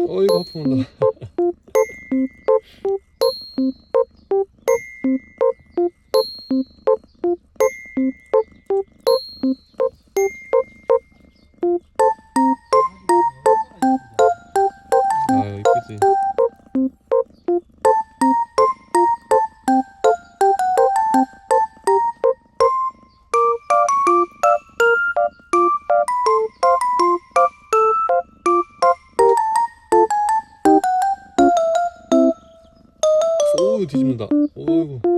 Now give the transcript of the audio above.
어이구 하품 온다. 아 이쁘지. 오 뒤집는다. 오이구.